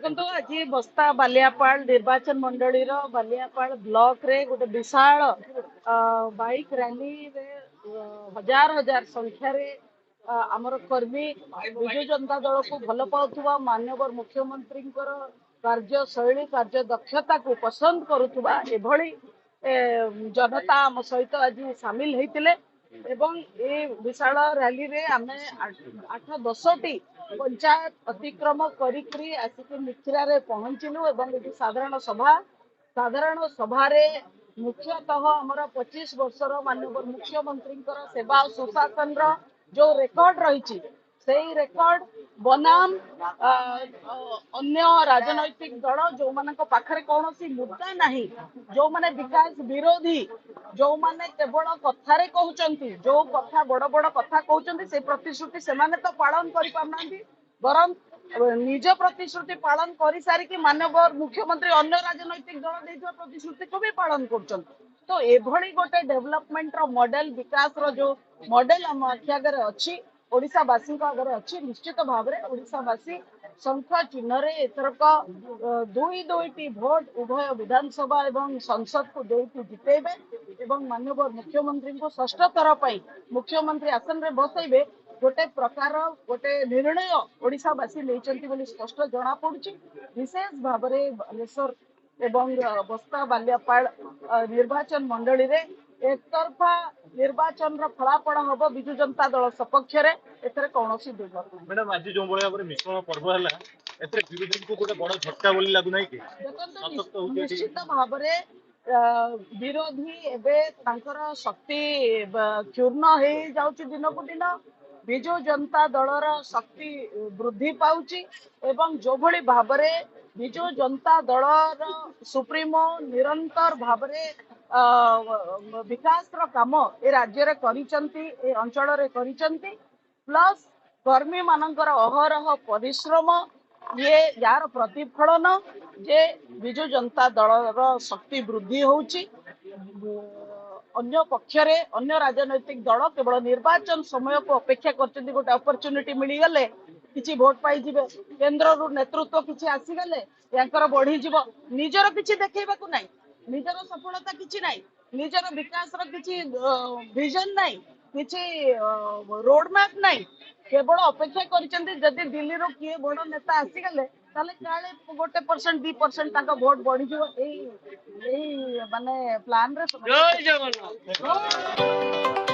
देखो आज बस्ता बालियापाल निर्वाचन मंडली बालियापाल ब्लॉक रे गोटे विशाल बाइक रैली रे हजार हजार संख्या रे आमर कर्मी विजु जनता दल को भल पाउथुवा माननीय मुख्यमंत्री कार्यशैली कार्य दक्षता को पसंद करुवा एभली जनता आम सहित आज सामिल होते एवं ए विशाल रैली रे आमे 8-10टी पंचायत अतिक्रम करी आसिक मिथिरा रे पहुंचलु एवं साधारण सभा रे मुख्यतः हमर 25 वर्षर माननीय मुख्यमंत्री सेवा और सुशासन जो रेकर्ड रही रेकर्ड बनाम अन्य राजनैतिक दल जो मान पाखरे कौन मुद्दा नहीं जो माने विकास विरोधी जो माने केवल कथारे कहउचंती जो कथा बड़ बड़ कथा कहउचंती से प्रतिश्रुति से माने तो पालन करि पारनांती बरम निज प्रतिश्रुति पालन कर सारी माननीय मुख्यमंत्री अन्य राजनैतिक दल देथिबा प्रतिश्रुति को भी पालन करचंती तो एभली गोटे डेवलपमेंट रो मॉडल विकास रो जो मॉडल हम आखियागर अच्छी ओडिशावासी आगे अच्छी निश्चित भाव में ओडिशावासी शंख चिन्ह एथरक दुईटी भोट उभय विधानसभा एवं संसद को देती जितेबे एवं माननीय मुख्यमंत्री को षष्ठ थर पर मुख्यमंत्री आसन में बसैबे गोटे प्रकार गोटे निर्णय ओडिशावासी लेचंती स्पष्ट जना पड़ुछि विशेष भाव में बालेश्वर एवं बस्ता बालियापाल निर्वाचन मंडली रे एक तरफा निर्वाचन फलाफल हम विजु जनता दल सपक्ष एथरे कौनसी दुर्घटना मैडम आज जो भाई मिश्रण पर्व है विरोधी को गोटे बड़ झटका बोली लागू ना कि निश्चित भाव विरोधी एवं शक्ति चूर्ण हो जाउची दिन को दिन विजु जनता दलर शक्ति वृद्धि पाउची एवं जो भली भाव विजु जनता दलर सुप्रीमो निरंतर भाव विकास काम ए राज्य रे करिसंती ए अंचल रे करिसंती प्लस कर्मी मानकर अहरह परिश्रम ये यार प्रतिफलन जे विजु जनता दलर शक्ति वृद्धि होउची अन्य पक्ष रे अन्य राजनैतिक दल केवल निर्वाचन समय को अपेक्षा करछंती गोटे अपॉर्चुनिटी मिली गले किछि वोट पाई जिवे केंद्र रु नेतृत्व किछि आसी गले यांकर बढ़ी जीव निजर किछि देखैबा को नाही निजर सफलता किछि नाही निजर विकास रो किछि विजन नाही किछि रोड मैप नाही केवल अपेक्षा करिसंती जदि दिल्ली रो किए बड़ नेता आसी गले ताले काले 1% 2% ताका वोट बढ़ी जीव एई माने प्लान रे जय जगन्नाथ।